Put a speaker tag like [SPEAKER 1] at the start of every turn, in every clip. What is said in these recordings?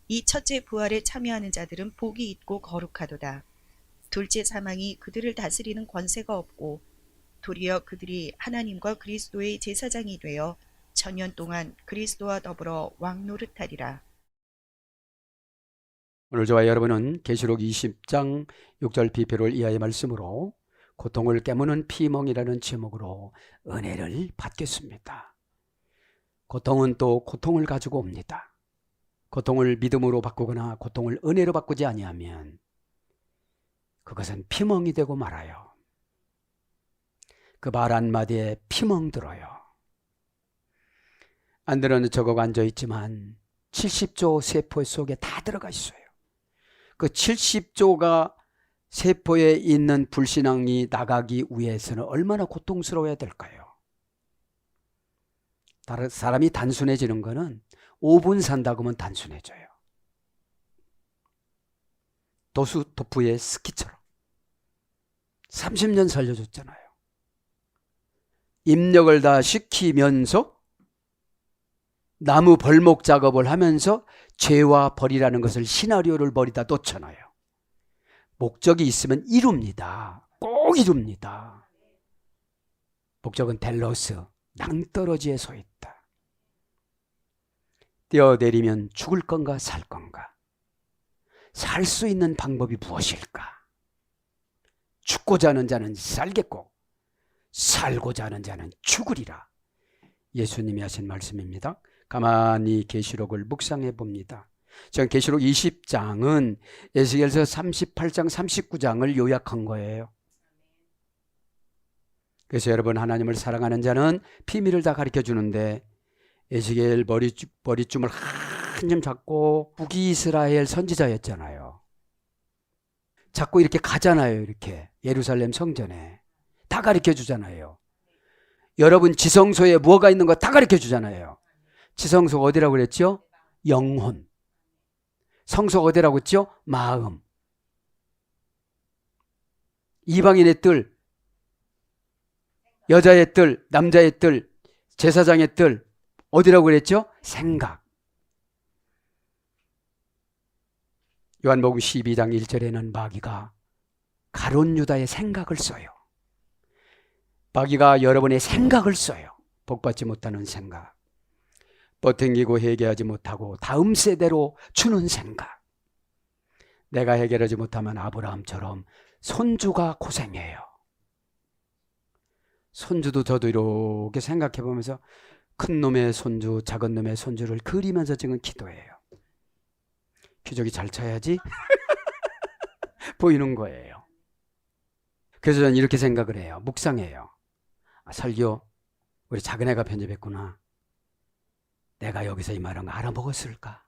[SPEAKER 1] 이 첫째 부활에 참여하는 자들은 복이 있고 거룩하도다. 둘째 사망이 그들을 다스리는 권세가 없고 도리어 그들이 하나님과 그리스도의 제사장이 되어 천년 동안 그리스도와 더불어 왕노릇하리라.
[SPEAKER 2] 오늘 저와 여러분은 계시록 20장 6절 비표를 이하의 말씀으로 고통을 깨무는 피멍이라는 제목으로 은혜를 받겠습니다. 고통은 또 고통을 가지고 옵니다. 고통을 믿음으로 바꾸거나 고통을 은혜로 바꾸지 아니하면 그것은 피멍이 되고 말아요. 그 말 한마디에 피멍 들어요. 안드로는 저거가 앉아있지만 70조 세포 속에 다 들어가 있어요. 그 70조가 세포에 있는 불신앙이 나가기 위해서는 얼마나 고통스러워야 될까요? 사람이 단순해지는 거는 5분 산다고 하면 단순해져요. 도프의 스키처럼 30년 살려줬잖아요. 입력을 다 시키면서 나무 벌목 작업을 하면서 죄와 벌이라는 것을 시나리오를 버리다 놓잖아요. 목적이 있으면 이룹니다. 꼭 이룹니다. 목적은 델로스, 낭떠러지에 서 있다. 뛰어내리면 죽을 건가 살 건가? 살 수 있는 방법이 무엇일까? 죽고자 하는 자는 살겠고 살고자 하는 자는 죽으리라. 예수님이 하신 말씀입니다. 가만히 계시록을 묵상해 봅니다. 지금 계시록 20장은 에스겔서 38장 39장을 요약한 거예요. 그래서 여러분, 하나님을 사랑하는 자는 비밀을 다 가르쳐 주는데 에스겔 머리춤을 한점 잡고 북이스라엘 선지자였잖아요. 자꾸 이렇게 가잖아요. 이렇게 예루살렘 성전에 다 가르쳐 주잖아요. 여러분 지성소에 뭐가 있는 거 다 가르쳐 주잖아요. 지성소가 어디라고 그랬죠? 영혼. 성소가 어디라고 했죠? 마음. 이방인의 뜰, 여자의 뜰, 남자의 뜰, 제사장의 뜰, 어디라고 그랬죠? 생각. 요한복음 12장 1절에는 마귀가 가룟 유다의 생각을 써요. 마귀가 여러분의 생각을 써요. 복받지 못하는 생각, 버팅기고 해결하지 못하고 다음 세대로 주는 생각. 내가 해결하지 못하면 아브라함처럼 손주가 고생해요. 손주도 저도 이렇게 생각해 보면서 큰 놈의 손주, 작은 놈의 손주를 그리면서 지금 기도해요. 기저귀 잘 차야지 보이는 거예요. 그래서 저는 이렇게 생각을 해요. 묵상해요. 설교 우리 작은애가 편집했구나. 내가 여기서 이 말한 거 알아먹었을까?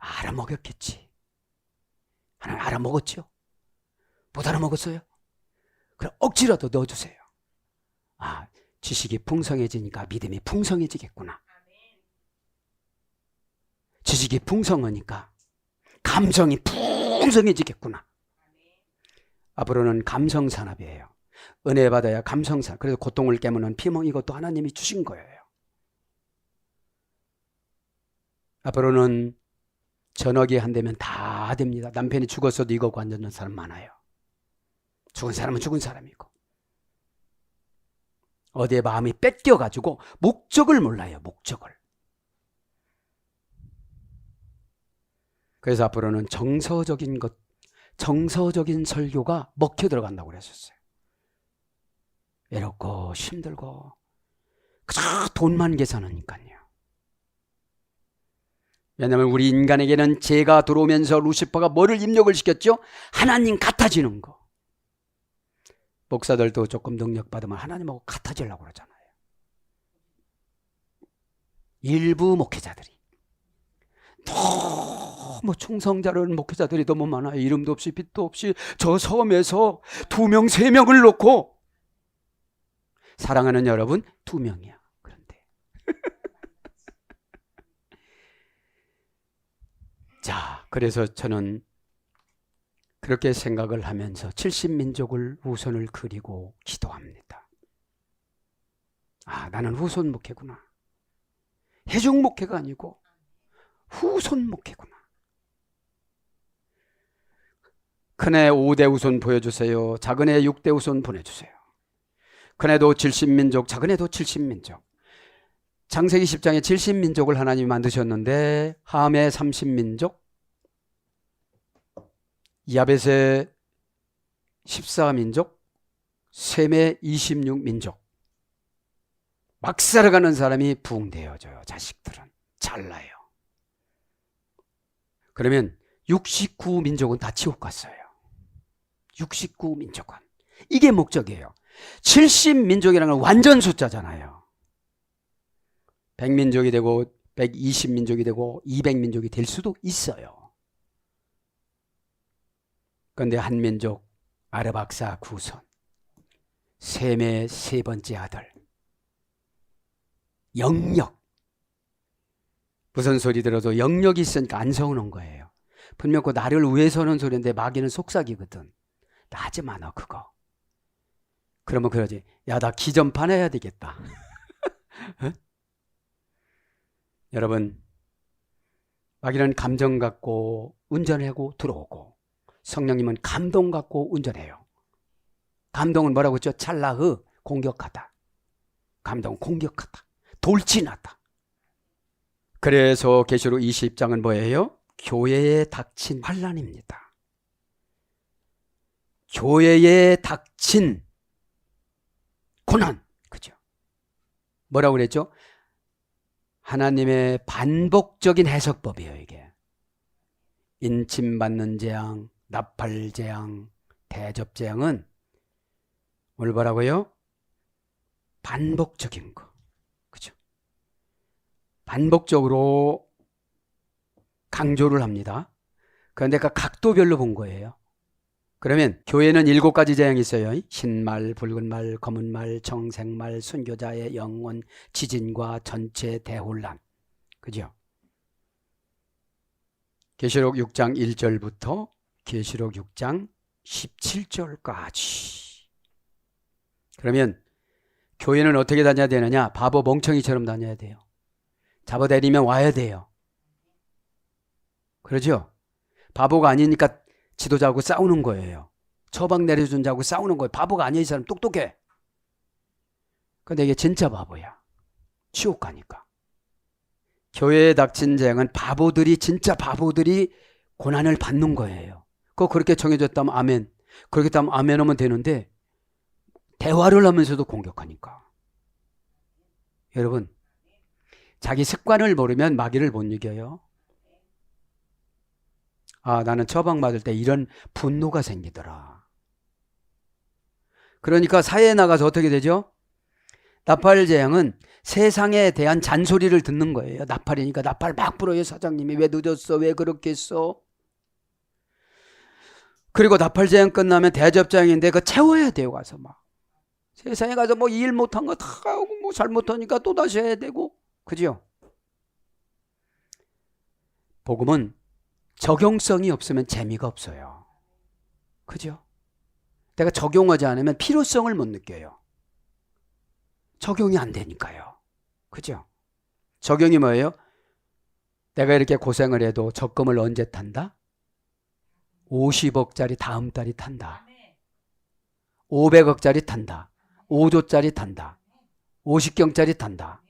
[SPEAKER 2] 알아먹었겠지. 하나님 알아먹었죠? 못 알아먹었어요? 그럼 억지라도 넣어주세요. 아, 지식이 풍성해지니까 믿음이 풍성해지겠구나. 지식이 풍성하니까 감성이 풍성해지겠구나. 앞으로는 감성산업이에요. 은혜 받아야 감성산업. 그래서 고통을 깨무는 피멍, 이것도 하나님이 주신 거예요. 앞으로는 전화기 한 대면 다 됩니다. 남편이 죽었어도 이거 관전하는 사람 많아요. 죽은 사람은 죽은 사람이고 어디에 마음이 뺏겨가지고 목적을 몰라요. 목적을. 그래서 앞으로는 정서적인 것, 정서적인 설교가 먹혀 들어간다고 그랬었어요. 외롭고 힘들고 그저 돈만 계산하니까요. 왜냐하면 우리 인간에게는 죄가 들어오면서 루시퍼가 뭐를 입력을 시켰죠? 하나님 같아지는 거. 목사들도 조금 능력 받으면 하나님하고 같아지려고 그러잖아요. 일부 목회자들이 너무 충성자라는 목회자들이 너무 많아요. 이름도 없이 빛도 없이 저 섬에서 2명 3명을 놓고 사랑하는 여러분 2명이야. 그런데 자, 그래서 저는 그렇게 생각을 하면서 70민족을 후손을 그리고 기도합니다. 아, 나는 후손 목회구나. 해중 목회가 아니고 후손 목회구나. 큰애 5대 후손 보여주세요. 작은애 6대 후손 보내주세요. 큰애도 70민족, 작은애도 70민족. 창세기 10장에 70민족을 하나님이 만드셨는데 함의 30민족, 야벳의 14민족, 셈의 26민족. 막 살아가는 사람이 부흥되어져요. 자식들은 잘나요. 그러면 69민족은 다 지옥 갔어요. 69민족은. 이게 목적이에요. 70민족이라는 건 완전 숫자잖아요. 100민족이 되고 120민족이 되고 200민족이 될 수도 있어요. 그런데 한 민족 아르박사 구손, 셈의 세 번째 아들, 영역. 무슨 소리 들어도 영역이 있으니까 안 서우는 거예요. 분명 그 나를 위해서 하는 소리인데 마귀는 속삭이거든. 나 하지 마, 너 그거. 그러면 그러지. 야, 나 기점판 해야 되겠다. 어? 여러분, 마귀는 감정 갖고 운전하고 들어오고, 성령님은 감동 갖고 운전해요. 감동은 뭐라고 했죠? 찰나흐, 공격하다. 감동, 공격하다. 돌진하다. 그래서 계시록 20장은 뭐예요? 교회에 닥친 환난입니다. 교회에 닥친 고난. 그죠? 뭐라고 그랬죠? 하나님의 반복적인 해석법이에요, 이게. 인침받는 재앙, 나팔 재앙, 대접 재앙은 뭘 뭐라고요? 반복적인 거. 그죠? 반복적으로 강조를 합니다. 그런데 그 각도별로 본 거예요. 그러면 교회는 7가지 재앙이 있어요. 흰말, 붉은 말, 검은 말, 청색말, 순교자의 영혼, 지진과 전체 대혼란. 그죠? 계시록 6장 1절부터 계시록 6장 17절까지. 그러면 교회는 어떻게 다녀야 되느냐? 바보 멍청이처럼 다녀야 돼요. 잡아내리면 와야 돼요. 그러죠? 바보가 아니니까 지도자하고 싸우는 거예요. 처방 내려준 자하고 싸우는 거예요. 바보가 아니야. 이 사람 똑똑해. 근데 이게 진짜 바보야. 지옥 가니까. 교회에 닥친 재앙은 바보들이, 진짜 바보들이 고난을 받는 거예요. 그거 그렇게 정해졌다면 아멘. 그렇게 하면 아멘 하면 되는데 대화를 하면서도 공격하니까. 여러분, 자기 습관을 모르면 마귀를 못 이겨요. 아, 나는 처방받을 때 이런 분노가 생기더라. 그러니까 사회에 나가서 어떻게 되죠? 나팔 재앙은 세상에 대한 잔소리를 듣는 거예요. 나팔이니까 나팔 막 불어요. 사장님이 왜 늦었어? 왜 그렇게 했어? 그리고 나팔 재앙 끝나면 대접 재앙인데 그거 채워야 돼요. 가서 막. 세상에 가서 뭐 일 못한 거 다 하고 뭐 잘못하니까 또 다시 해야 되고. 그죠? 복음은 적용성이 없으면 재미가 없어요. 그죠? 내가 적용하지 않으면 필요성을 못 느껴요. 적용이 안 되니까요. 그죠? 적용이 뭐예요? 내가 이렇게 고생을 해도 적금을 언제 탄다? 50억짜리 다음 달이 탄다. 500억짜리 탄다. 5조짜리 탄다. 50경짜리 탄다.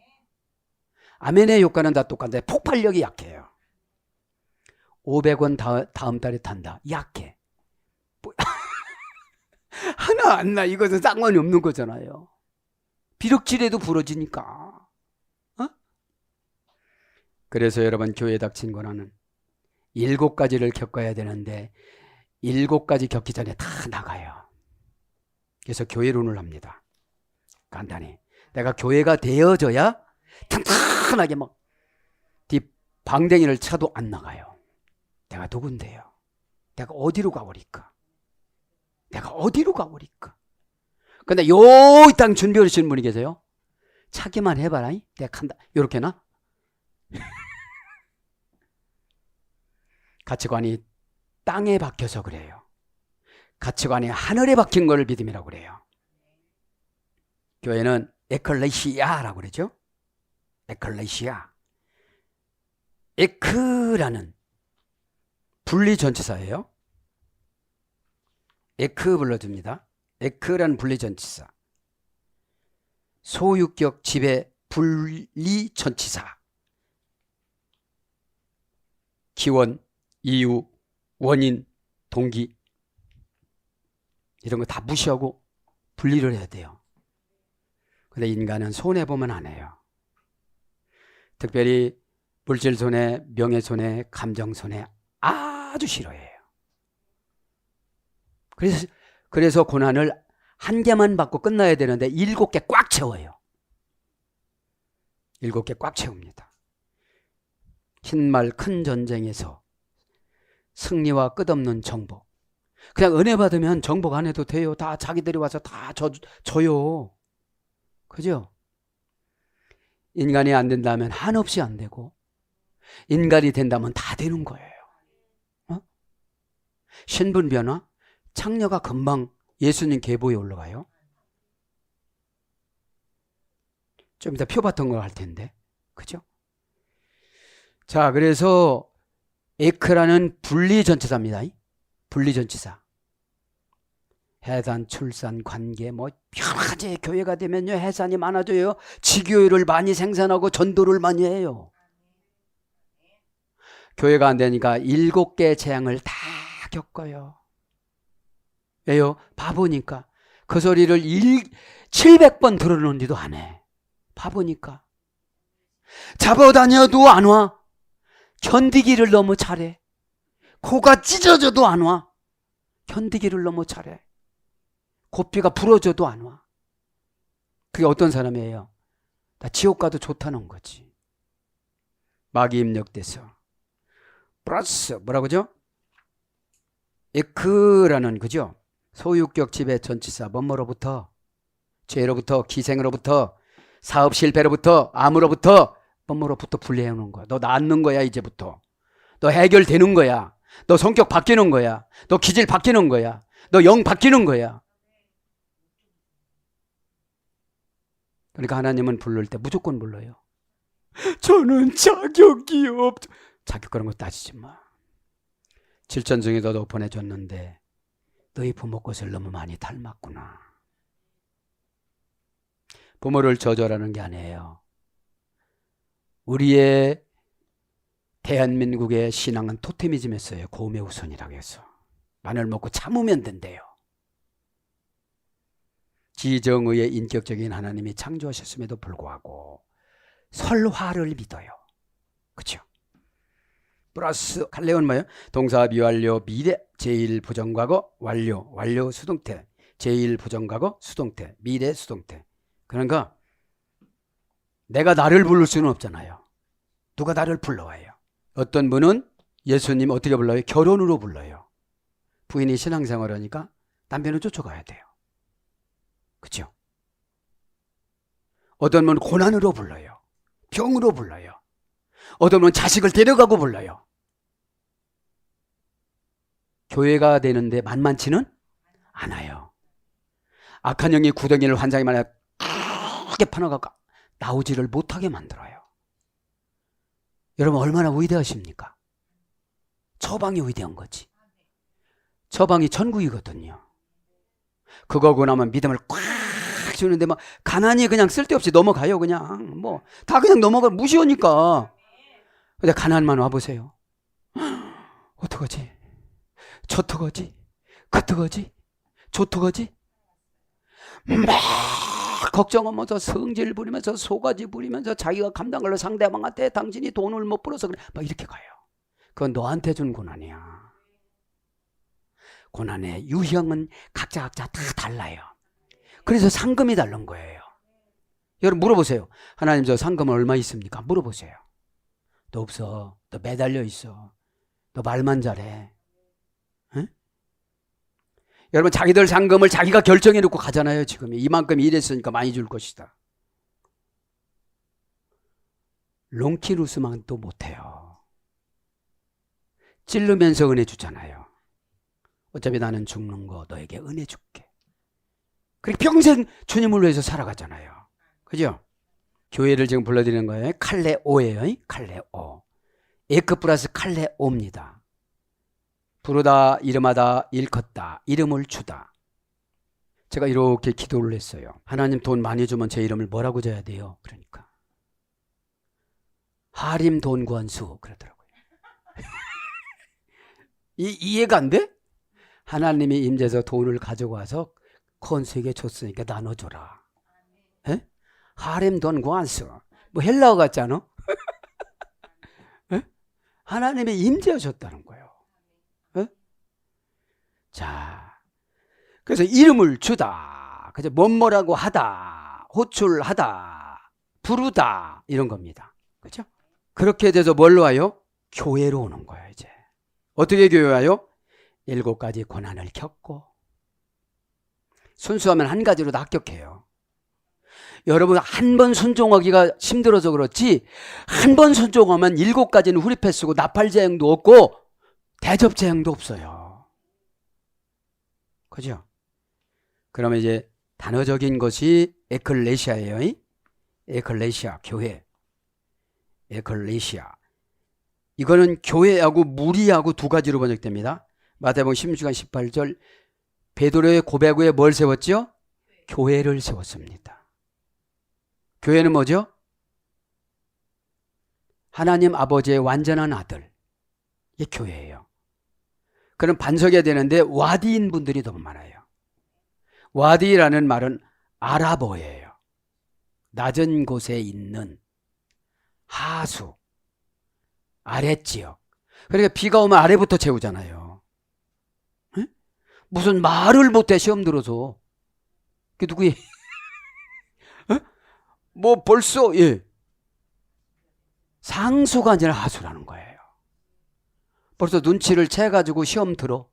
[SPEAKER 2] 아멘의 효과는 다 똑같은데 폭발력이 약해요. 500원 다음 달에 탄다. 약해. 하나 안 나. 이것은 상관이 없는 거잖아요. 비력질에도 부러지니까. 어? 그래서 여러분, 교회에 닥친 고난은 7가지를 겪어야 되는데 7가지 겪기 전에 다 나가요. 그래서 교회론을 합니다. 간단히. 내가 교회가 되어져야 탄탄하게 막 방댕이를 차도 안 나가요. 내가 누군데요? 내가 어디로 가버릴까? 내가 어디로 가버릴까? 근데 요 땅 준비하시는 분이 계세요? 차기만 해봐라. 내가 간다. 요렇게나? 가치관이 땅에 박혀서 그래요. 가치관이 하늘에 박힌 걸 믿음이라고 그래요. 교회는 에클레시아라고 그러죠. 에클레시아. 에크라는 분리전치사예요. 에크 불러줍니다. 에크라는 분리전치사. 소유격 지배 분리전치사. 기원, 이유, 원인, 동기 이런 거 다 무시하고 분리를 해야 돼요. 근데 인간은 손해보면 안 해요. 특별히 물질 손해, 명예 손해, 감정 손해 아주 싫어해요. 그래서 고난을 한 개만 받고 끝나야 되는데 7개 꽉 채워요. 7개 꽉 채웁니다. 흰말 큰 전쟁에서 승리와 끝없는 정복. 그냥 은혜 받으면 정복 안 해도 돼요. 다 자기들이 와서 다 줘요. 그죠? 인간이 안 된다면 한없이 안 되고 인간이 된다면 다 되는 거예요. 신분 변화? 창녀가 금방 예수님 계보에 올라가요. 좀 이따 표 같은 거 할 텐데. 그죠? 자, 그래서 에크라는 분리전치사입니다. 분리전치사. 해산, 출산, 관계 뭐 여러 가지 교회가 되면요 해산이 많아져요. 지교회를 많이 생산하고 전도를 많이 해요. 교회가 안 되니까 7개 재앙을 다 겪어요. 왜요? 바보니까. 그 소리를 700번 들었는데도 안 해. 바보니까. 잡아다녀도 안 와. 견디기를 너무 잘해. 코가 찢어져도 안 와. 견디기를 너무 잘해. 고삐가 부러져도 안 와. 그게 어떤 사람이에요? 나 지옥 가도 좋다는 거지. 마귀 입력돼서. 플러스 뭐라고죠? 에크라는 그죠? 소유격 지배 전치사 뭐뭐로부터 죄로부터 기생으로부터 사업 실패로부터 암으로부터 뭐뭐로부터 분리해 놓은 거야. 너 낫는 거야 이제부터. 너 해결되는 거야. 너 성격 바뀌는 거야. 너 기질 바뀌는 거야. 너 영 바뀌는 거야. 그러니까 하나님은 부를 때 무조건 불러요. 저는 자격이 자격 그런 거 따지지 마. 7천중에 너도 보내줬는데 너희 부모 것을 너무 많이 닮았구나. 부모를 저절하는 게 아니에요. 우리의 대한민국의 신앙은 토테미즘이었어요. 고음의 우선이라고 해서. 마늘 먹고 참으면 된대요. 지정의의 인격적인 하나님이 창조하셨음에도 불구하고 설화를 믿어요. 그렇죠? 플러스 칼레온 뭐예요? 동사 미완료 미래 제1 부정과거 완료 수동태 제1 부정과거 수동태 미래 수동태. 그러니까 내가 나를 부를 수는 없잖아요. 누가 나를 불러와요. 어떤 분은 예수님 어떻게 불러요? 결혼으로 불러요. 부인이 신앙생활 하니까 남편을 쫓아가야 돼요. 그렇죠? 어떤 분은 고난으로 불러요. 병으로 불러요. 어떤 분은 자식을 데려가고 불러요. 교회가 되는데 만만치는 않아요. 악한 영이 구덩이를 환장이 많아 크게 파나가 나오지를 못하게 만들어요. 여러분 얼마나 위대하십니까? 처방이 위대한 거지. 처방이 천국이거든요. 그거고 나면 믿음을 꽉 주는데 막 가난이 그냥 쓸데없이 넘어가요. 그냥 뭐 다 그냥 넘어가 무시하니까. 근데 가난만 와보세요. 어떡하지? 저떡하지? 그떡하지? 저떡하지? 막 걱정하면서 성질 부리면서 소가지 부리면서 자기가 감당을 상대방한테 당신이 돈을 못 벌어서 그래 막 이렇게 가요. 그건 너한테 준 고난이야. 고난의 유형은 각자 다 달라요. 그래서 상금이 다른 거예요. 여러분 물어보세요. 하나님 저 상금은 얼마 있습니까? 물어보세요. 너 없어. 너 매달려 있어. 너 말만 잘해. 응? 여러분 자기들 상금을 자기가 결정해 놓고 가잖아요. 지금 이만큼 일했으니까 많이 줄 것이다. 롱키루스만도 못해요. 찔르면서 은혜 주잖아요. 어차피 나는 죽는 거 너에게 은혜 줄게. 그렇게 평생 주님을 위해서 살아가잖아요. 그죠? 교회를 지금 불러드리는 거예요. 칼레오예요. 칼레오. 에크 플러스 칼레 오입니다. 부르다 이름하다 일컫다 이름을 주다. 제가 이렇게 기도를 했어요. 하나님 돈 많이 주면 제 이름을 뭐라고 줘야 돼요? 그러니까 하림 돈 구한수 그러더라고요. 이해가 안 돼? 하나님이 임재해서 돈을 가져와서 건수에게 줬으니까 나눠줘라. 에? 하림 돈 구한수. 뭐 헬라어 같지 않아? 에? 하나님이 임재하셨다는 거예요. 에? 자, 그래서 이름을 주다. 그죠? 뭐뭐라고 하다. 호출하다. 부르다. 이런 겁니다. 그죠? 그렇게 돼서 뭘로 와요? 교회로 오는 거예요, 이제. 어떻게 교회 와요? 7가지 고난을 겪고. 순수하면 한 가지로 다 합격해요. 여러분 한 번 순종하기가 힘들어서 그렇지 한 번 순종하면 7가지는 후리패 쓰고 나팔제형도 없고 대접제형도 없어요. 그죠? 그러면 이제 단어적인 것이 에클레시아예요. 에클레시아, 교회. 에클레시아. 이거는 교회하고 무리하고 두 가지로 번역됩니다. 마태복음 16장 18절 베드로의 고백 후에 뭘 세웠죠? 교회를 세웠습니다. 교회는 뭐죠? 하나님 아버지의 완전한 아들. 이게 교회예요. 그럼 반석해야 되는데 와디인 분들이 너무 많아요. 와디라는 말은 아랍어예요. 낮은 곳에 있는 하수, 아랫지역. 그러니까 비가 오면 아래부터 채우잖아요. 에? 무슨 말을 못해 시험 들어서. 그게 누구예요? 뭐 벌써 상수가 아니라 하수라는 거예요. 벌써 눈치를 채가지고 시험 들어.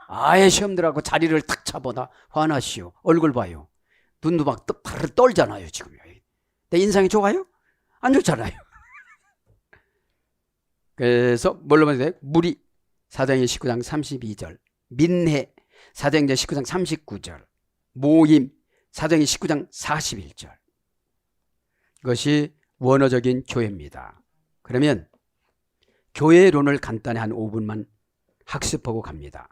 [SPEAKER 2] 아예 시험 들어가고 자리를 탁 잡아다 화나시오. 얼굴 봐요. 눈도 막 떨잖아요 지금. 내 인상이 좋아요? 안 좋잖아요. 그래서 뭘로 보면 돼요? 무리 사도행전 19장 32절, 민회 사도행전 19장 39절, 모임 사도행전 19장 41절. 이것이 원어적인 교회입니다. 그러면 교회론을 간단히 한 5분만 학습하고 갑니다.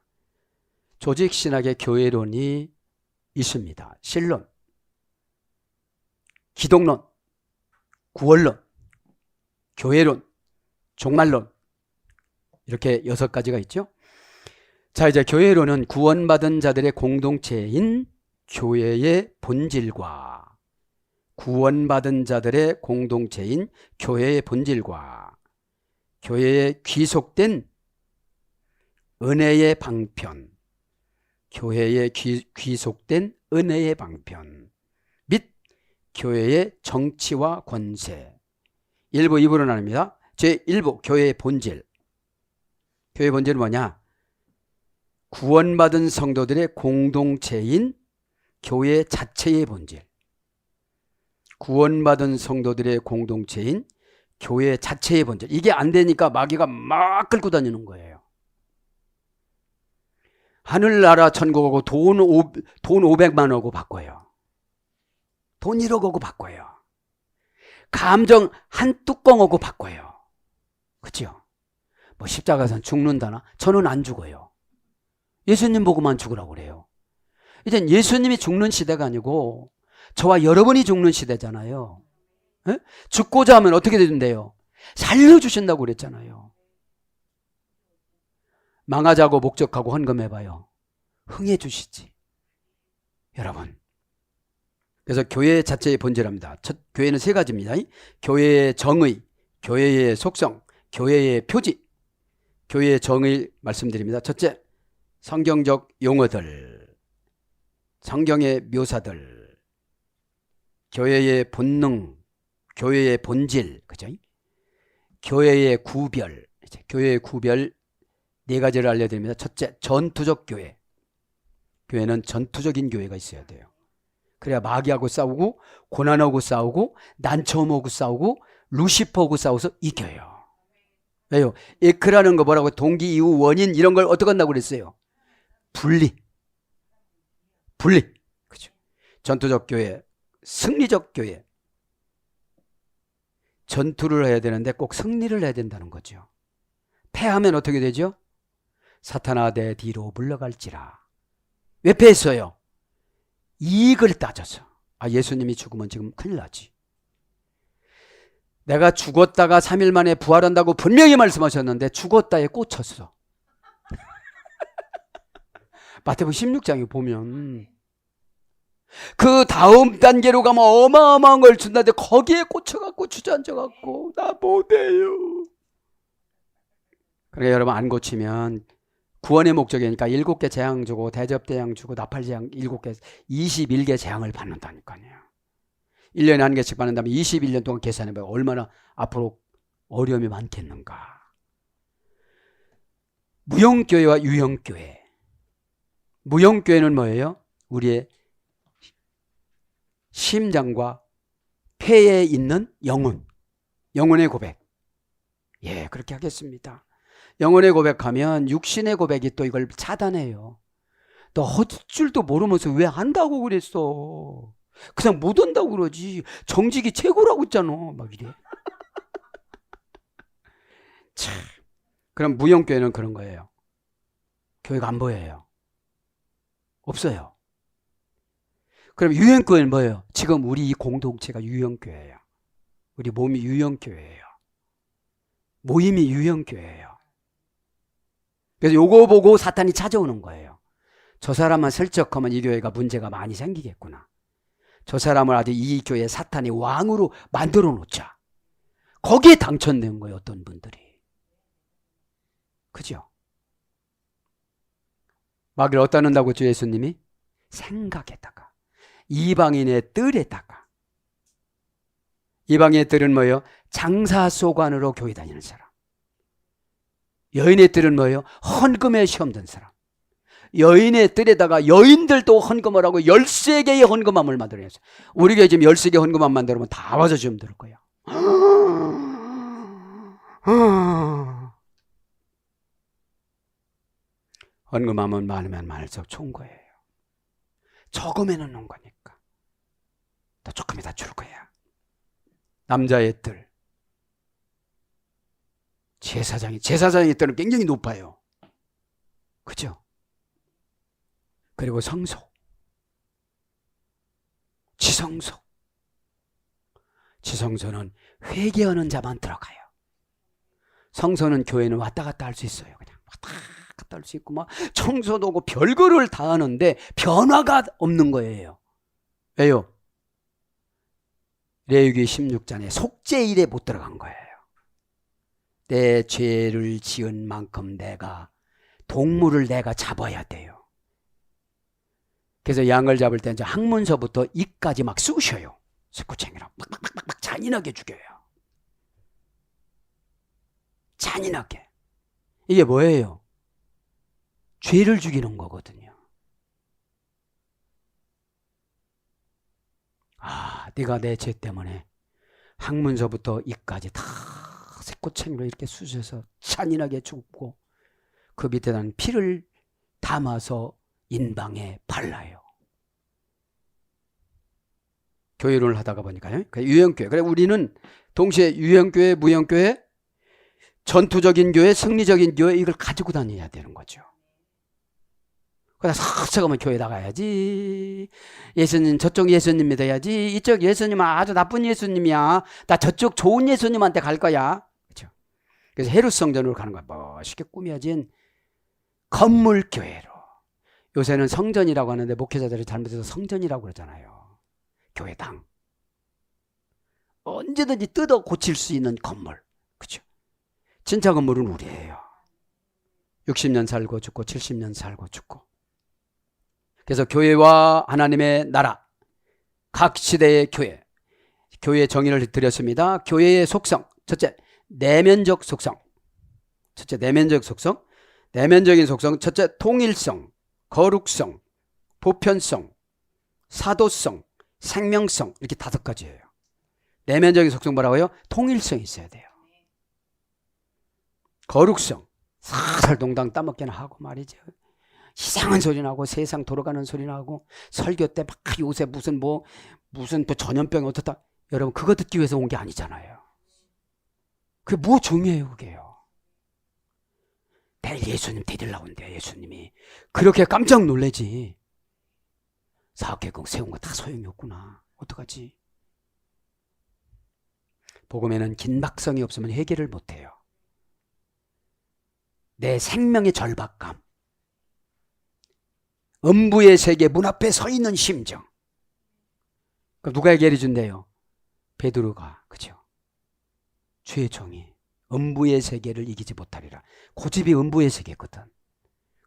[SPEAKER 2] 조직신학의 교회론이 있습니다. 신론, 기독론, 구원론, 교회론, 종말론 이렇게 6가지가 있죠. 자, 이제 교회론은 구원받은 자들의 공동체인 교회의 본질과 구원받은 자들의 공동체인 교회의 본질과 교회에 귀속된 은혜의 방편, 교회에 귀속된 은혜의 방편 및 교회의 정치와 권세 1부 2부로 나눕니다. 제1부 교회의 본질. 교회의 본질은 뭐냐? 구원받은 성도들의 공동체인 교회 자체의 본질. 구원받은 성도들의 공동체인 교회 자체의 본질. 이게 안 되니까 마귀가 막 끌고 다니는 거예요. 하늘나라 천국하고 돈 500만하고 바꿔요. 돈 1억하고 바꿔요. 감정 한 뚜껑하고 바꿔요. 그렇죠? 뭐 십자가에선 죽는다나? 저는 안 죽어요. 예수님 보고만 죽으라고 그래요. 이젠 예수님이 죽는 시대가 아니고 저와 여러분이 죽는 시대잖아요. 에? 죽고자 하면 어떻게 된대요? 살려주신다고 그랬잖아요. 망하자고 목적하고 헌금해봐요. 흥해주시지. 여러분. 그래서 교회 자체의 본질합니다. 교회는 3가지입니다. 교회의 정의, 교회의 속성, 교회의 표지. 교회의 정의 말씀드립니다. 첫째, 성경적 용어들, 성경의 묘사들, 교회의 본능, 교회의 본질, 그죠? 교회의 구별, 교회의 구별 4가지를 알려드립니다. 첫째, 전투적 교회. 교회는 전투적인 교회가 있어야 돼요. 그래야 마귀하고 싸우고 고난하고 싸우고 난처하고 싸우고 루시퍼하고 싸워서 이겨요. 왜요? 에크라는 거 뭐라고 동기, 이유, 원인 이런 걸 어떻게 한다고 그랬어요? 분리. 그죠? 전투적 교회, 승리적 교회. 전투를 해야 되는데 꼭 승리를 해야 된다는 거죠. 패하면 어떻게 되죠? 사탄아 내 뒤로 물러갈지라. 왜 패했어요? 이익을 따져서. 예수님이 죽으면 지금 큰일 나지. 내가 죽었다가 3일 만에 부활한다고 분명히 말씀하셨는데 죽었다에 꽂혔어. 마태복음 16장에 보면 그 다음 단계로 가면 어마어마한 걸 준다는데 거기에 꽂혀갖고 주저앉아갖고 나 못해요. 그러니까 여러분 안 고치면 구원의 목적이니까 7개 재앙 주고 대접대양 주고 나팔재앙 7개 21개 재앙을 받는다니까요. 1년에 한 개씩 받는다면 21년 동안 계산해봐요. 얼마나 앞으로 어려움이 많겠는가. 무형교회와 유형교회. 무형교회는 뭐예요? 우리의 심장과 폐에 있는 영혼, 영혼의 고백. 예, 그렇게 하겠습니다. 영혼의 고백하면 육신의 고백이 또 이걸 차단해요. 너 할 줄도 모르면서 왜 한다고 그랬어? 그냥 못 한다고 그러지. 정직이 최고라고 했잖아. 막 이래. 참. 그럼 무형교회는 그런 거예요. 교회가 안 보여요. 없어요. 그럼 유형교회는 뭐예요? 지금 우리 이 공동체가 유형교회예요. 우리 몸이 유형교회예요. 모임이 유형교회예요. 그래서 요거 보고 사탄이 찾아오는 거예요. 저 사람만 설적하면 이 교회가 문제가 많이 생기겠구나. 저 사람을 아주 이 교회 사탄이 왕으로 만들어 놓자. 거기에 당첨된 거예요. 어떤 분들이. 그죠? 마귀를 어디다 넣는다고 주 예수님이? 생각에다가. 이방인의 뜰에다가. 이방인의 뜰은 뭐예요? 장사 속 안으로 교회 다니는 사람. 여인의 뜰은 뭐예요? 헌금에 시험 든 사람. 여인의 뜰에다가 여인들도 헌금을 하고 13개의 헌금함을 만들어냈어요. 우리 교회 지금 13개 헌금함 만들면 다 와서 지금 들을 거예요. 헌금함은 많으면 많을수록 좋은 거예요. 적으면 넣는 거니까. 또 조금이다 줄 거야. 남자의 뜰. 제사장의 뜰은 굉장히 높아요. 그죠? 그리고 성소, 지성소. 지성소는 회개하는 자만 들어가요. 성소는 교회는 왔다 갔다 할 수 있어요. 그냥 왔다 갔다 할 수 있고 막 청소도 하고 별거를 다 하는데 변화가 없는 거예요. 왜요? 레위기 16장에 속죄일에 못 들어간 거예요. 내 죄를 지은 만큼 동물을 내가 잡아야 돼요. 그래서 양을 잡을 때 이제 항문서부터 입까지 막 쑤셔요. 스쿠챙이랑 막 잔인하게 죽여요. 잔인하게. 이게 뭐예요? 죄를 죽이는 거거든요. 네가 내 죄 때문에 항문서부터 입까지 다 새꼬챙이로 이렇게 쑤셔서 잔인하게 죽고 그 밑에는 피를 담아서 인방에 발라요. 교회를 하다가 보니까요. 유형교회. 그래 우리는 동시에 유형교회, 무형교회, 전투적인 교회, 승리적인 교회 이걸 가지고 다녀야 되는 거죠. 그래서 싹 하면 교회 나가야지. 예수님 저쪽 예수님 믿어야지. 이쪽 예수님은 아주 나쁜 예수님이야. 나 저쪽 좋은 예수님한테 갈 거야. 그렇죠? 그래서 헤롯 성전으로 가는 거야. 멋있게 꾸며진 건물 교회로. 요새는 성전이라고 하는데 목회자들이 잘못해서 성전이라고 그러잖아요. 교회당. 언제든지 뜯어 고칠 수 있는 건물. 그렇죠? 진짜 건물은 우리예요. 60년 살고 죽고 70년 살고 죽고. 그래서 교회와 하나님의 나라, 각 시대의 교회, 교회의 정의를 드렸습니다. 교회의 속성, 첫째, 내면적 속성. 첫째, 내면적 속성. 내면적인 속성, 첫째, 통일성, 거룩성, 보편성, 사도성, 생명성 이렇게 5가지예요. 내면적인 속성 뭐라고요? 통일성이 있어야 돼요. 거룩성, 살살 동당 따먹기나 하고 말이죠. 이상한 소리 나고 세상 돌아가는 소리 나고 설교 때 막 요새 무슨 또 전염병이 어떻다. 여러분 그거 듣기 위해서 온 게 아니잖아요. 그게 뭐 중요해요, 그게요. 내일 예수님 데리려온대, 예수님이. 그렇게 깜짝 놀래지. 사업계획 세운 거 다 소용이 없구나. 어떡하지? 복음에는 긴박성이 없으면 해결을 못해요. 내 생명의 절박감, 음부의 세계 문 앞에 서 있는 심정. 그럼 누가 해결해 준대요? 베드로가. 그죠? 주의 종이 음부의 세계를 이기지 못하리라. 고집이 음부의 세계거든.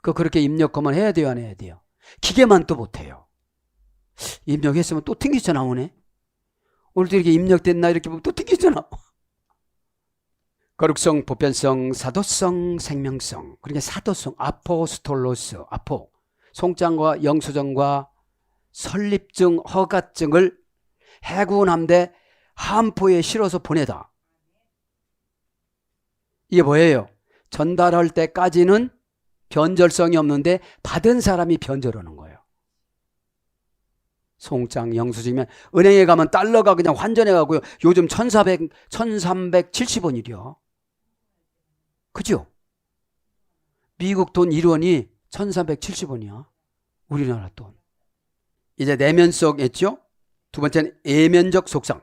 [SPEAKER 2] 그렇게 입력하면 해야 돼요, 안 해야 돼요? 기계만 또 못해요. 입력했으면 또 튕기져 나오네. 오늘도 이렇게 입력됐나 이렇게 보면 또 튕기져 나와. 거룩성, 보편성, 사도성, 생명성. 그러니까 사도성, 아포스톨로스, 아포. 송장과 영수증과 설립증, 허가증을 해군 함대 함포에 실어서 보내다. 이게 뭐예요? 전달할 때까지는 변절성이 없는데 받은 사람이 변절하는 거예요. 송장, 영수증이면 은행에 가면 달러가 그냥 환전해 가고요. 요즘 1370원이래요. 그죠? 미국 돈 1원이 1370원이야. 우리나라 돈. 이제 내면성 했죠? 두 번째는 예면적 속성.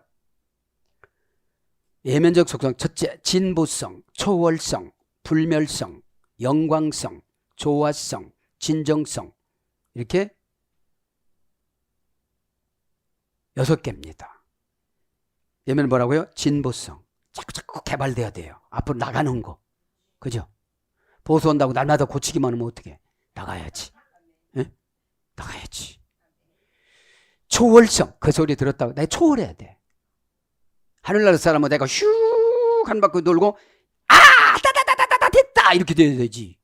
[SPEAKER 2] 예면적 속성. 첫째, 진보성, 초월성, 불멸성, 영광성, 조화성, 진정성. 이렇게 6개입니다. 예면 뭐라고요? 진보성. 자꾸 개발돼야 돼요. 앞으로 나가는 거. 그죠? 보수한다고 날마다 고치기만 하면 어떡해? 나가야지. 예? 나가야지. 초월성. 그 소리 들었다고 내가 초월해야 돼. 하늘나라 사람은 내가 슉 한 바퀴 돌고 따다다다다다 됐다 이렇게 돼야 되지.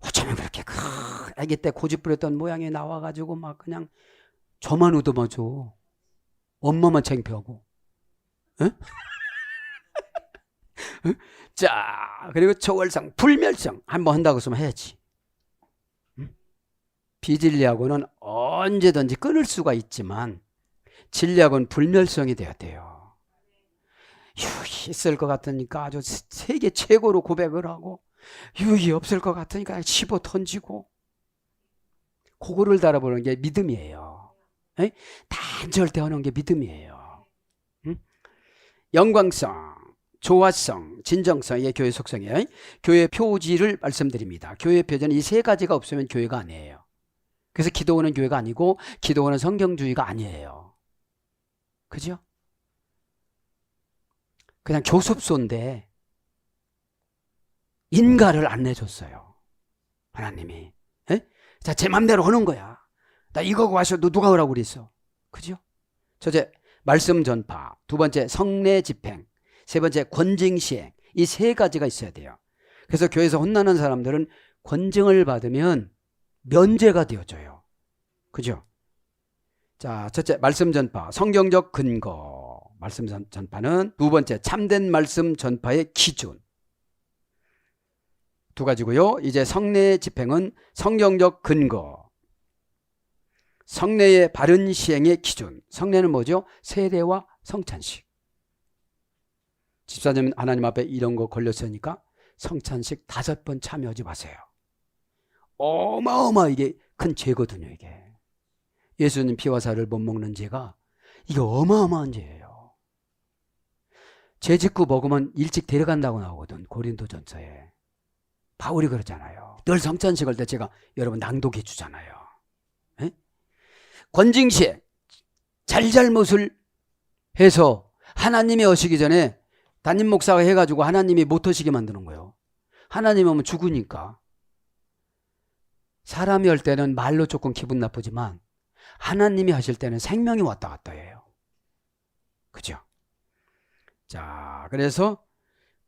[SPEAKER 2] 어쩌면 그렇게 아기 때 고집 부렸던 모양이 나와가지고 막 그냥 저만 얻어맞어. 엄마만 창피하고. 에? 자, 그리고 초월성, 불멸성 한번 한다고 했으면 해야지. 비진리하고는 언제든지 끊을 수가 있지만 진리하고는 불멸성이 돼야 돼요. 유익이 있을 것 같으니까 아주 세계 최고로 고백을 하고 유익이 없을 것 같으니까 집어 던지고 그거를 달아보는 게 믿음이에요. 에? 단절대하는 게 믿음이에요. 응? 영광성, 조화성, 진정성, 이게 교회 속성이에요. 교회 표지를 말씀드립니다. 교회 표지는 이 세 가지가 없으면 교회가 아니에요. 그래서 기도하는 교회가 아니고 기도하는 성경주의가 아니에요. 그죠? 그냥 교습소인데 인가를 안 내줬어요. 하나님이. 에? 자, 제 맘대로 하는 거야. 나 이거 와서 너 누가 오라고 그랬어? 그죠? 첫째, 말씀 전파. 두 번째, 성례 집행. 세 번째, 권징 시행. 이 세 가지가 있어야 돼요. 그래서 교회에서 혼나는 사람들은 권징을 받으면 면제가 되어져요. 그죠? 자, 첫째, 말씀 전파. 성경적 근거. 말씀 전파는 두 번째, 참된 말씀 전파의 기준. 두 가지고요. 이제 성례 집행은 성경적 근거. 성례의 바른 시행의 기준. 성례는 뭐죠? 세례와 성찬식. 집사님 하나님 앞에 이런 거 걸렸으니까 성찬식 5번 참여하지 마세요. 어마어마하게 큰 죄거든요, 이게. 예수님 피와 살을 못 먹는 죄가 이게 어마어마한 죄예요. 죄 짓고 먹으면 일찍 데려간다고 나오거든, 고린도전서에. 바울이 그러잖아요. 늘 성찬식을 때 제가 여러분 낭독해 주잖아요. 에? 권징시에 잘잘못을 해서 하나님이 오시기 전에 담임 목사가 해가지고 하나님이 못 오시게 만드는 거예요. 하나님 오면 죽으니까. 사람이 할 때는 말로 조금 기분 나쁘지만 하나님이 하실 때는 생명이 왔다 갔다 해요. 그죠? 자, 그래서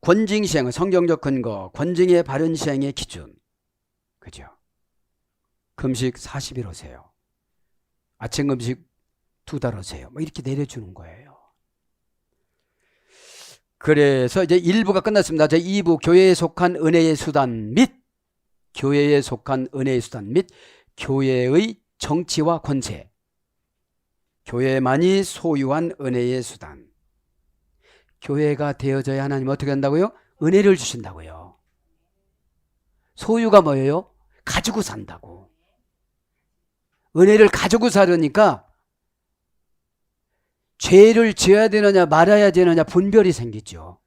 [SPEAKER 2] 권징 시행은 성경적 근거, 권징의 바른 시행의 기준. 그죠? 금식 40일 하세요. 아침 금식 2달 하세요. 뭐 이렇게 내려주는 거예요. 그래서 이제 1부가 끝났습니다. 제 2부 교회에 속한 은혜의 수단 및 교회에 속한 은혜의 수단 및 교회의 정치와 권세. 교회만이 소유한 은혜의 수단. 교회가 되어져야 하나님 어떻게 한다고요? 은혜를 주신다고요. 소유가 뭐예요? 가지고 산다고. 은혜를 가지고 살으니까 죄를 지어야 되느냐 말아야 되느냐 분별이 생기죠.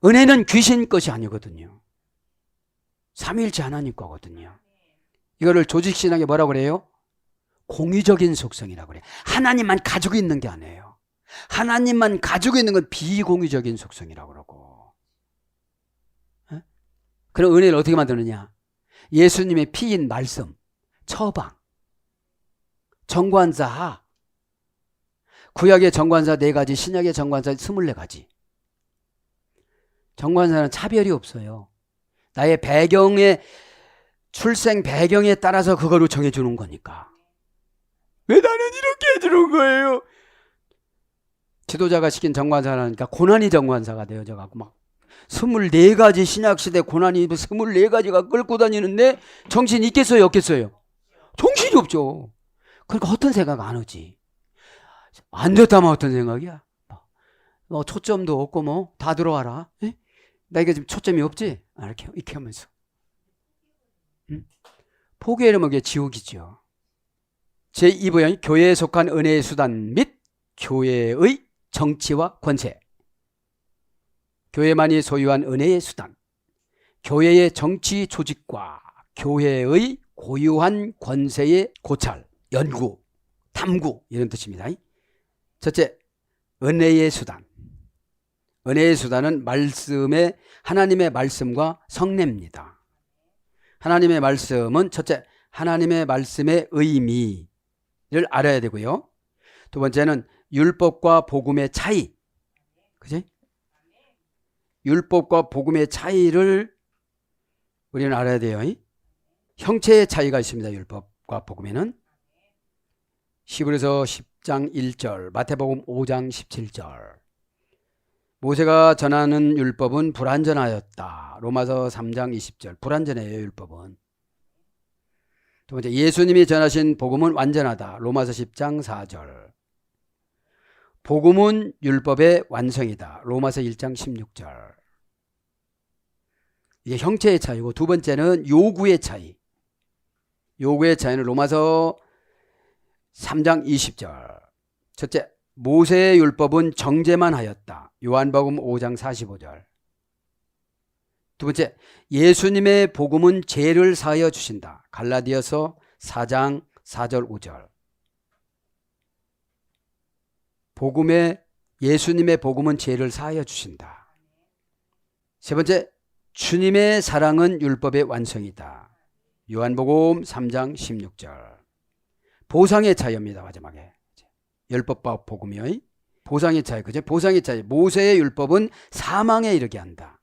[SPEAKER 2] 은혜는 귀신 것이 아니거든요. 삼위일체 하나님 거거든요. 이거를 조직신학에 뭐라고 그래요? 공유적인 속성이라고 그래요. 하나님만 가지고 있는 게 아니에요. 하나님만 가지고 있는 건 비공유적인 속성이라고 그러고. 그럼 은혜를 어떻게 만드느냐? 예수님의 피인 말씀, 처방, 정관사, 구약의 정관사 4가지, 신약의 정관사 24가지. 정관사는 차별이 없어요. 나의 배경에, 출생 배경에 따라서 그거로 정해주는 거니까. 왜 나는 이렇게 해주는 거예요? 지도자가 시킨 정관사라니까 고난이 정관사가 되어져가고 막 24가지 신약시대 고난이 24가지가 끌고 다니는데 정신이 있겠어요 없겠어요? 정신이 없죠. 그러니까 어떤 생각 안 오지. 안 됐다면 어떤 생각이야? 뭐 초점도 없고 뭐 다 들어와라. 에? 나 이게 지금 초점이 없지? 이렇게 하면서 포기하려면 그게 지옥이죠. 제2부형 교회에 속한 은혜의 수단 및 교회의 정치와 권세. 교회만이 소유한 은혜의 수단, 교회의 정치 조직과 교회의 고유한 권세의 고찰, 연구, 탐구 이런 뜻입니다. 첫째, 은혜의 수단. 은혜의 수단은 하나님의 말씀과 성례입니다. 하나님의 말씀은 첫째, 하나님의 말씀의 의미를 알아야 되고요. 두 번째는 율법과 복음의 차이. 그지? 율법과 복음의 차이를 우리는 알아야 돼요. 형체의 차이가 있습니다. 율법과 복음에는. 히브리서 10장 1절, 마태복음 5장 17절. 모세가 전하는 율법은 불완전하였다. 로마서 3장 20절. 불완전해요, 율법은. 두 번째, 예수님이 전하신 복음은 완전하다. 로마서 10장 4절. 복음은 율법의 완성이다. 로마서 1장 16절. 이게 형체의 차이고, 두 번째는 요구의 차이. 요구의 차이는 로마서 3장 20절. 첫째, 모세의 율법은 정죄만 하였다. 요한복음 5장 45절. 두 번째, 예수님의 복음은 죄를 사하여 주신다. 갈라디아서 4장 4절 5절. 예수님의 복음은 죄를 사하여 주신다. 세 번째, 주님의 사랑은 율법의 완성이다. 요한복음 3장 16절. 보상의 차이입니다. 마지막에 율법과 복음이요. 보상의 차이, 그죠? 보상의 차이. 모세의 율법은 사망에 이르게 한다.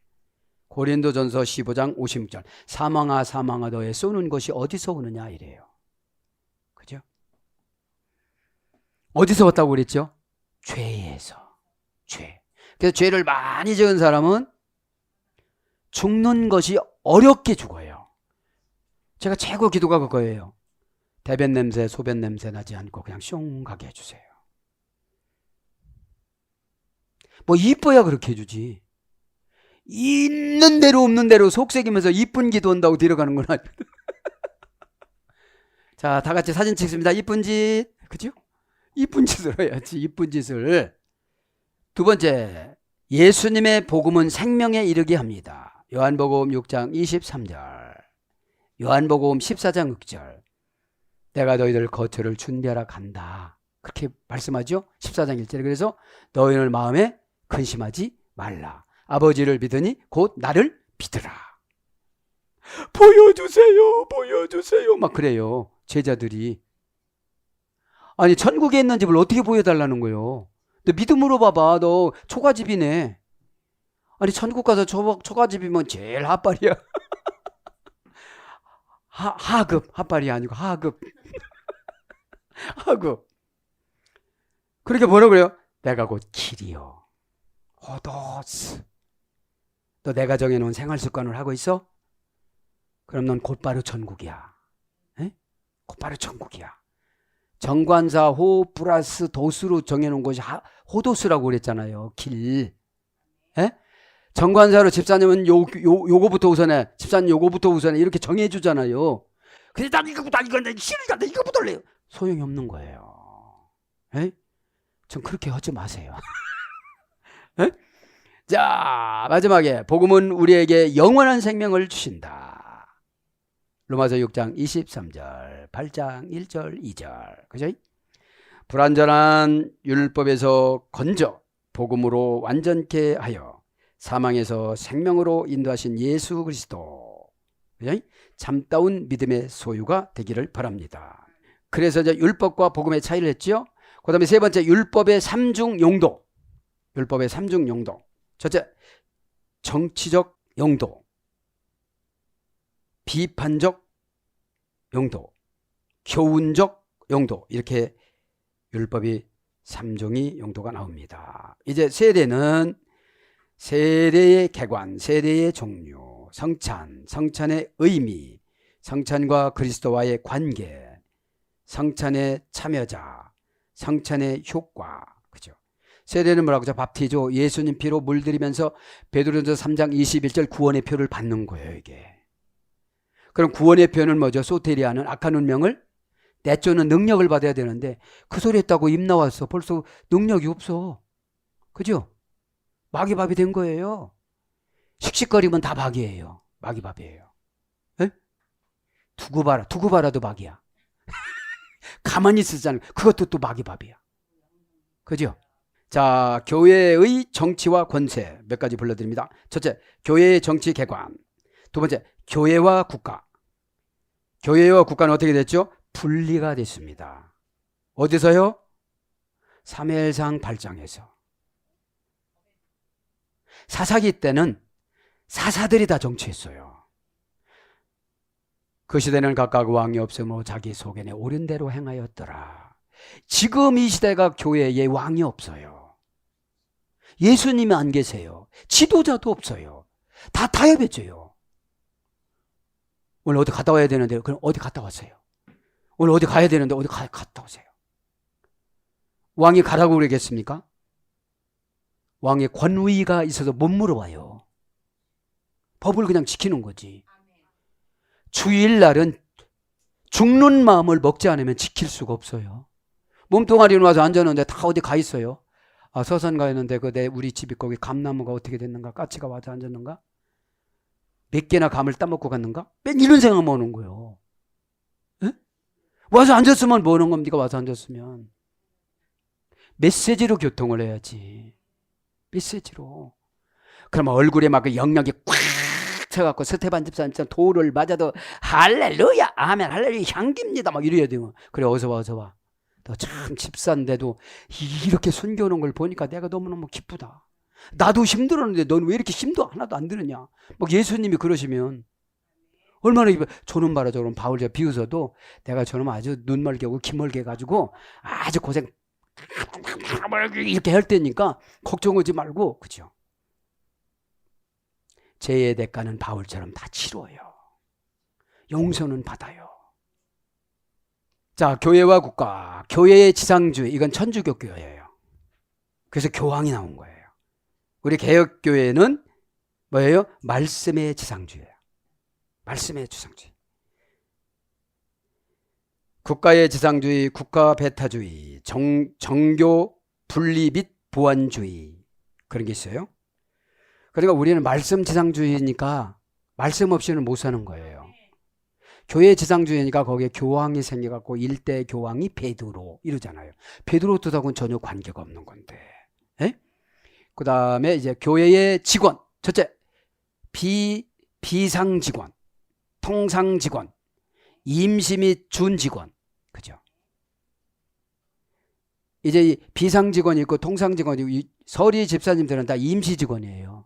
[SPEAKER 2] 고린도전서 15장 56절. 사망아 사망아 너의 쏘는 것이 어디서 오느냐 이래요. 그죠? 어디서 왔다고 그랬죠? 죄에서. 죄. 그래서 죄를 많이 지은 사람은 죽는 것이 어렵게 죽어요. 제가 최고 기도가 그거예요. 대변 냄새, 소변 냄새 나지 않고 그냥 숑 가게 해주세요. 뭐 이뻐야 그렇게 해주지. 있는 대로 없는 대로 속삭이면서 이쁜 기도한다고 데려가는 건 아니거든. 자, 다 같이 사진 찍습니다. 이쁜 짓. 그죠? 이쁜 짓을 해야지. 이쁜 짓을. 두 번째, 예수님의 복음은 생명에 이르게 합니다. 요한복음 6장 23절. 요한복음 14장 6절. 내가 너희들 거처를 준비하러 간다. 그렇게 말씀하죠. 14장 1절에. 그래서 너희는 마음에 근심하지 말라. 아버지를 믿으니 곧 나를 믿으라. 보여주세요. 보여주세요. 막 그래요. 제자들이. 아니 천국에 있는 집을 어떻게 보여달라는 거예요. 너 믿음으로 봐봐. 너 초가집이네. 아니 천국 가서 초가집이면 제일 핫발이야. 하급. 핫발이 아니고 하급. 하급. 그렇게 뭐라고 그래요? 내가 곧 길이요. 호도스. 너 내가 정해놓은 생활 습관을 하고 있어? 그럼 넌 곧바로 천국이야. 에? 곧바로 천국이야. 정관사 호 플러스 도수로 정해놓은 것이 호도수라고 그랬잖아요. 길. 예? 정관사로 집사님은 요거부터 우선해. 집사님 요거부터 우선해. 이렇게 정해주잖아요. 근데 난 이거보다 이건데 싫으니까 나 이거부터 할래요. 소용이 없는 거예요. 예? 전 그렇게 하지 마세요. 예? 자, 마지막에 복음은 우리에게 영원한 생명을 주신다. 로마서 6장 23절, 8장 1절, 2절. 그죠? 불완전한 율법에서 건져 복음으로 완전케 하여 사망에서 생명으로 인도하신 예수 그리스도. 그죠? 참다운 믿음의 소유가 되기를 바랍니다. 그래서 이제 율법과 복음의 차이를 했죠. 그 다음에 세 번째, 율법의 삼중 용도. 율법의 삼중 용도. 첫째, 정치적 용도, 비판적 용도, 교훈적 용도. 이렇게 율법이 3종의 용도가 나옵니다. 이제 세례는 세례의 개관, 세례의 종류, 성찬, 성찬의 의미, 성찬과 그리스도와의 관계, 성찬의 참여자, 성찬의 효과. 그죠? 세례는 뭐라고 하죠? 밥티죠. 예수님 피로 물들이면서 베드로전서 3장 21절 구원의 표를 받는 거예요, 이게. 그럼 구원의 표는 뭐죠? 소테리아는 악한 운명을 내쫓는 능력을 받아야 되는데 그 소리 했다고 입 나왔어. 벌써 능력이 없어. 그죠? 마귀밥이 된 거예요. 씩씩거리면 다 마귀예요. 마귀밥이에요. 에? 두고 봐라도 마귀야. 가만히 있으잖아요. 그것도 또 마귀밥이야. 그죠? 자, 교회의 정치와 권세 몇 가지 불러드립니다. 첫째, 교회의 정치 개관. 두 번째, 교회와 국가. 교회와 국가는 어떻게 됐죠? 분리가 됐습니다. 어디서요? 사무엘상 8장에서. 사사기 때는 사사들이 다 정치했어요. 그 시대는 각각 왕이 없으므로 자기 소견에 옳은 대로 행하였더라. 지금 이 시대가 교회에 왕이 없어요. 예수님이 안 계세요. 지도자도 없어요. 다 타협했죠. 오늘 어디 갔다 와야 되는데 그럼 어디 갔다 왔어요. 오늘 어디 가야 되는데 어디 갔다 오세요. 왕이 가라고 그러겠습니까? 왕의 권위가 있어서 못 물어봐요. 법을 그냥 지키는 거지. 주일날은 죽는 마음을 먹지 않으면 지킬 수가 없어요. 몸뚱아리는 와서 앉았는데 다 어디 가 있어요. 아, 서산 가 있는데 우리 집이 거기 감나무가 어떻게 됐는가? 까치가 와서 앉았는가? 몇 개나 감을 따먹고 갔는가? 맨 이런 생각만 오는 거예요. 에? 와서 앉았으면 뭐 하는 겁니까? 와서 앉았으면 메시지로 교통을 해야지. 메시지로. 그러면 얼굴에 막 영역이 꽉 차갖고 스테반 집사님처럼 돌을 맞아도 할렐루야 아멘 할렐루야 향기입니다 막 이래야 돼요. 그래 어서 와 너 참 집사인데도 이렇게 순교하는 걸 보니까 내가 너무너무 기쁘다. 나도 힘들었는데 너는 왜 이렇게 힘도 하나도 안 드느냐. 막 예수님이 그러시면 얼마나 저놈 봐라 저놈 바울 저 비웃어도 내가 저놈 아주 눈멀게 하고 기멀게 해가지고 아주 고생 이렇게 할 때니까 걱정하지 말고. 그죠? 죄의 대가는 바울처럼 다 치러요. 용서는 받아요. 자, 교회와 국가. 교회의 지상주의. 이건 천주교 교회예요. 그래서 교황이 나온 거예요. 우리 개혁교회는 뭐예요? 말씀의 지상주의예요. 말씀의 지상주의. 국가의 지상주의, 국가 배타주의, 정교 분리 및 보완주의. 그런 게 있어요. 그러니까 우리는 말씀 지상주의니까 말씀 없이는 못 사는 거예요. 교회 지상주의니까 거기에 교황이 생겨갖고 일대 교황이 베드로 이러잖아요. 베드로 뜻하고는 전혀 관계가 없는 건데. 그 다음에 이제 교회의 직원. 첫째, 비상 직원, 통상 직원, 임시 및 준 직원. 그죠? 이제 비상 직원이 있고 통상 직원이 있고 서리 집사님들은 다 임시 직원이에요.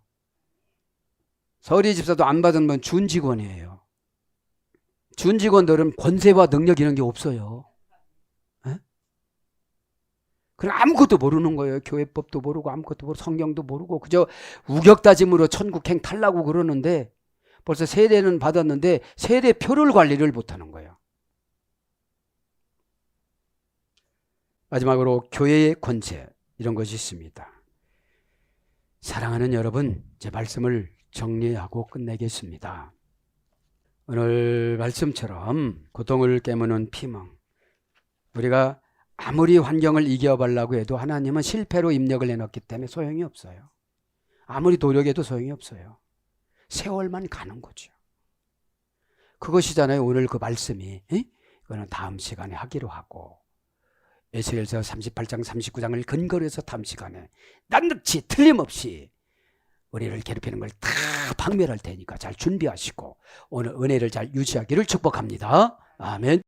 [SPEAKER 2] 서리 집사도 안 받으면 준 직원이에요. 준 직원들은 권세와 능력 이런 게 없어요. 그럼 아무것도 모르는 거예요. 교회법도 모르고 아무것도 모르고 성경도 모르고 그저 우격다짐으로 천국행 탈라고 그러는데 벌써 세례는 받았는데 세례표를 관리를 못하는 거예요. 마지막으로 교회의 권세, 이런 것이 있습니다. 사랑하는 여러분, 제 말씀을 정리하고 끝내겠습니다. 오늘 말씀처럼 고통을 깨무는 피멍, 우리가 아무리 환경을 이겨보려고 해도 하나님은 실패로 입력을 해놨기 때문에 소용이 없어요. 아무리 노력해도 소용이 없어요. 세월만 가는 거죠. 그것이잖아요. 오늘 그 말씀이. 그거는 다음 시간에 하기로 하고, 에스겔서 38장 39장을 근거로 해서 다음 시간에 낱낱이 틀림없이 우리를 괴롭히는 걸 다 박멸할 테니까 잘 준비하시고 오늘 은혜를 잘 유지하기를 축복합니다. 아멘.